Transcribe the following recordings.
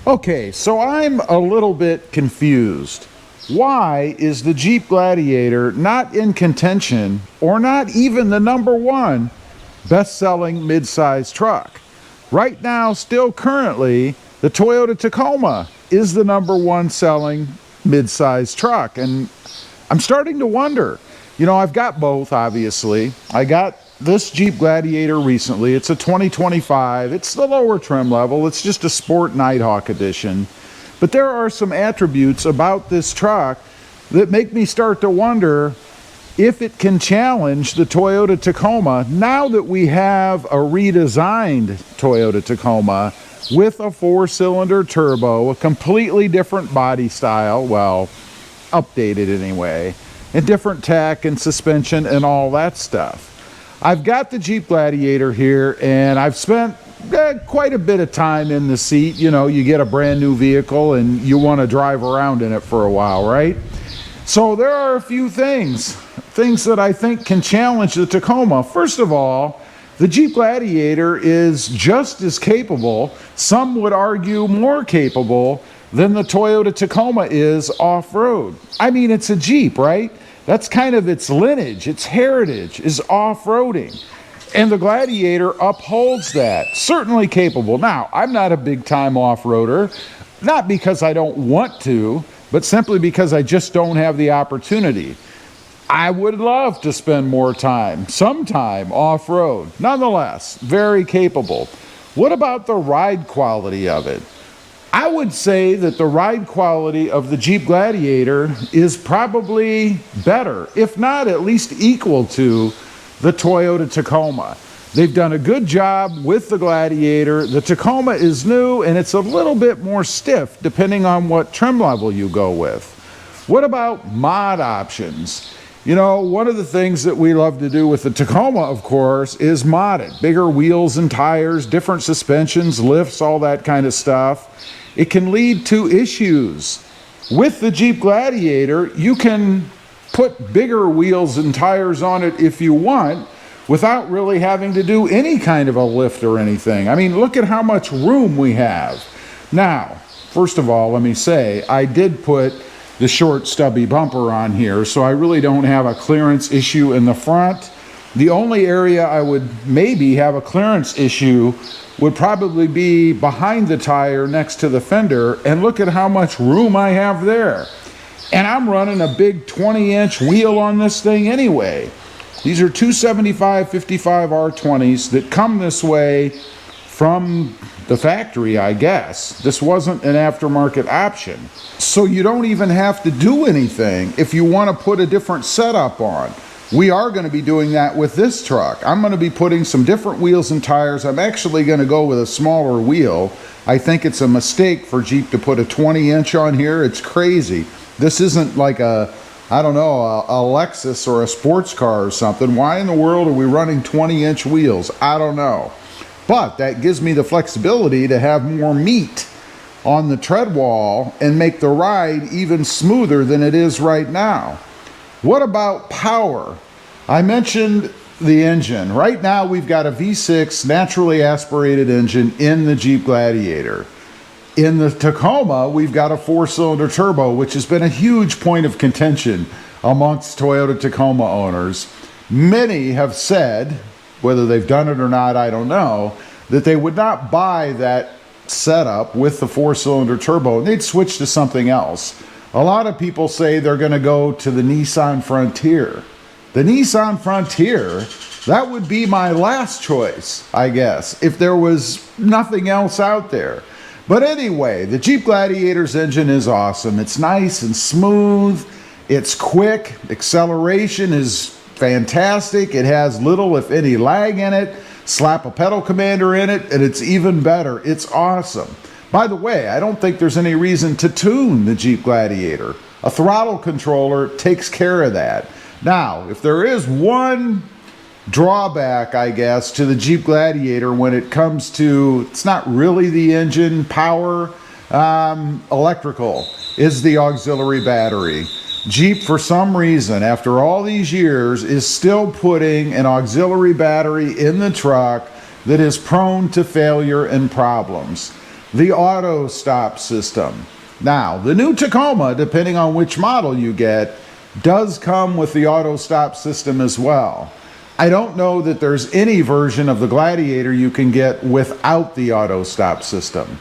Okay, so I'm a little bit confused. Why is the Jeep Gladiator not in contention or not even the #1 best-selling mid-size truck? Right now, still currently, the Toyota Tacoma is the #1 selling mid-size truck. And I'm starting to wonder, I've got both, obviously. I got this Jeep Gladiator recently. It's a 2025. It's the lower trim level. It's just a Sport Nighthawk edition. But there are some attributes about this truck that make me start to wonder if it can challenge the Toyota Tacoma now that we have a redesigned Toyota Tacoma with a 4-cylinder turbo, a completely different body style, well, updated anyway, and different tech and suspension and all that stuff. I've got the Jeep Gladiator here, and I've spent quite a bit of time in the seat. You get a brand new vehicle and you want to drive around in it for a while, right? So there are a few things that I think can challenge the Tacoma. First of all, the Jeep Gladiator is just as capable, some would argue more capable, than the Toyota Tacoma is off-road. I mean, it's a Jeep, right? That's kind of its lineage, its heritage is off-roading. And the Gladiator upholds that. Certainly capable. Now, I'm not a big-time off-roader, not because I don't want to, but simply because I just don't have the opportunity. I would love to spend more time, some time off-road. Nonetheless, very capable. What about the ride quality of it? I would say that the ride quality of the Jeep Gladiator is probably better, if not at least equal to the Toyota Tacoma. They've done a good job with the Gladiator. The Tacoma is new and it's a little bit more stiff depending on what trim level you go with. What about mod options? One of the things that we love to do with the Tacoma, of course, is mod it. Bigger wheels and tires, different suspensions, lifts, all that kind of stuff. It can lead to issues. With the Jeep Gladiator, you can put bigger wheels and tires on it if you want without really having to do any kind of a lift or anything. I mean, look at how much room we have. Now, first of all, let me say, I did put the short stubby bumper on here, so I really don't have a clearance issue in the front. The only area I would maybe have a clearance issue would probably be behind the tire next to the fender, and look at how much room I have there. And I'm running a big 20-inch wheel on this thing anyway. These are 275/55 R20s that come this way from the factory, I guess. This wasn't an aftermarket option. So you don't even have to do anything if you want to put a different setup on. We are going to be doing that with this truck. I'm going to be putting some different wheels and tires. I'm actually going to go with a smaller wheel. I think it's a mistake for Jeep to put a 20-inch on here. It's crazy. This isn't like a Lexus or a sports car or something. Why in the world are we running 20-inch wheels? I don't know. But that gives me the flexibility to have more meat on the tread wall and make the ride even smoother than it is right now. What about power? I mentioned the engine. Right now we've got a V6 naturally aspirated engine in the Jeep Gladiator. In the Tacoma, we've got a 4-cylinder turbo, which has been a huge point of contention amongst Toyota Tacoma owners. Many have said, whether they've done it or not, I don't know, that they would not buy that setup with the 4-cylinder turbo and they'd switch to something else. A lot of people say they're going to go to the Nissan Frontier. The Nissan Frontier, that would be my last choice, I guess, if there was nothing else out there. But anyway, the Jeep Gladiator's engine is awesome. It's nice and smooth. It's quick. Acceleration is fantastic. It has little, if any, lag in it. Slap a pedal commander in it, and it's even better. It's awesome. By the way, I don't think there's any reason to tune the Jeep Gladiator. A throttle controller takes care of that. Now, if there is one drawback, I guess, to the Jeep Gladiator when it comes to, it's not really the engine power, electrical, is the auxiliary battery. Jeep, for some reason, after all these years, is still putting an auxiliary battery in the truck that is prone to failure and problems. the auto stop system. Now, the new Tacoma, depending on which model you get, does come with the auto stop system as well. I don't know that there's any version of the Gladiator you can get without the auto stop system.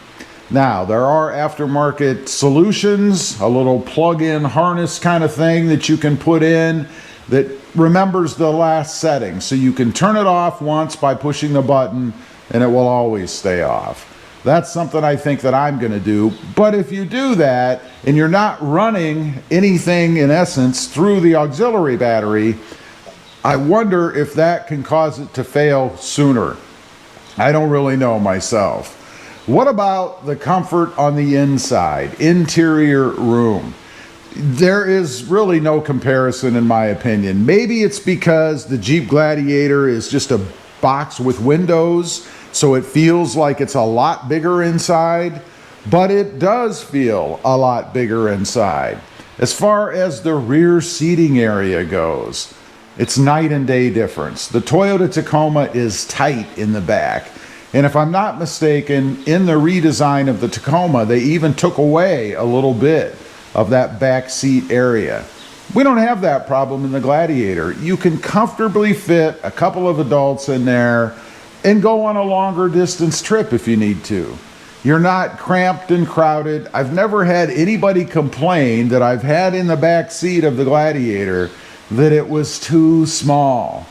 Now, there are aftermarket solutions, a little plug-in harness kind of thing that you can put in that remembers the last setting. So you can turn it off once by pushing the button and it will always stay off. That's something I think that I'm going to do. But if you do that and you're not running anything in essence through the auxiliary battery, I wonder if that can cause it to fail sooner. I don't really know myself. What about the comfort on the inside, interior room? There is really no comparison in my opinion. Maybe it's because the Jeep Gladiator is just a box with windows, so it feels like it's a lot bigger inside, but it does feel a lot bigger inside. As far as the rear seating area goes, it's night and day difference. The Toyota Tacoma is tight in the back. And if I'm not mistaken, in the redesign of the Tacoma, they even took away a little bit of that back seat area. We don't have that problem in the Gladiator. You can comfortably fit a couple of adults in there and go on a longer distance trip if you need to. You're not cramped and crowded. I've never had anybody complain that I've had in the back seat of the Gladiator that it was too small.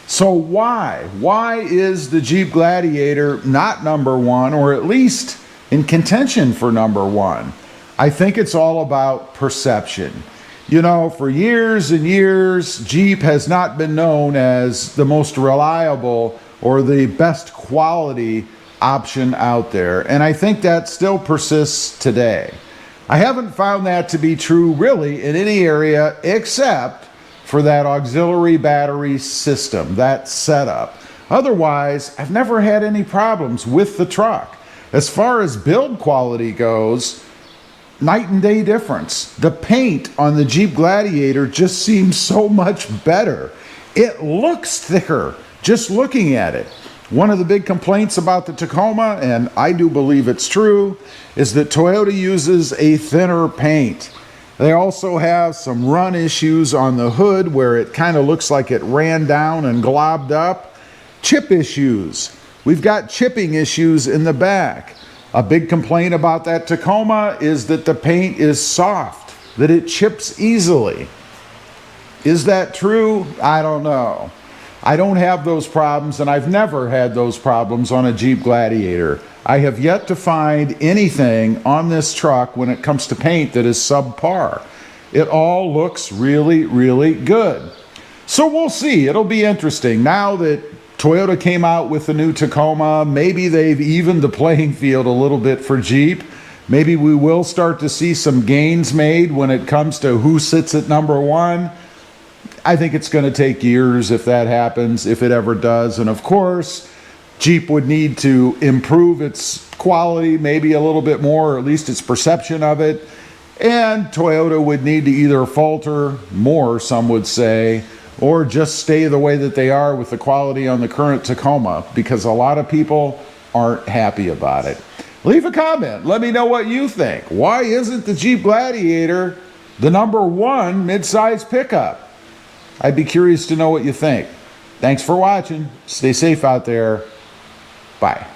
So why? Why is the Jeep Gladiator not number one, or at least in contention for number one? I think it's all about perception. You know, for years and years, Jeep has not been known as the most reliable or the best quality option out there. And I think that still persists today. I haven't found that to be true really in any area except for that auxiliary battery system, that setup. Otherwise, I've never had any problems with the truck. As far as build quality goes, night and day difference. The paint on the Jeep Gladiator just seems so much better. It looks thicker just looking at it. One of the big complaints about the Tacoma, and I do believe it's true, is that Toyota uses a thinner paint. They also have some run issues on the hood where it kind of looks like it ran down and globbed up. Chip issues. We've got chipping issues in the back. A big complaint about that Tacoma is that the paint is soft, that it chips easily. Is that true? I don't know. I don't have those problems, and I've never had those problems on a Jeep Gladiator. I have yet to find anything on this truck when it comes to paint that is subpar. It all looks really, really good. So we'll see. It'll be interesting. Now that Toyota came out with the new Tacoma, maybe they've evened the playing field a little bit for Jeep. Maybe we will start to see some gains made when it comes to who sits at number one. I think it's going to take years if that happens, if it ever does. And of course, Jeep would need to improve its quality maybe a little bit more, or at least its perception of it. And Toyota would need to either falter more, some would say, or just stay the way that they are with the quality on the current Tacoma, because a lot of people aren't happy about it. Leave a comment. Let me know what you think. Why isn't the Jeep Gladiator the number one midsize pickup? I'd be curious to know what you think. Thanks for watching. Stay safe out there. Bye.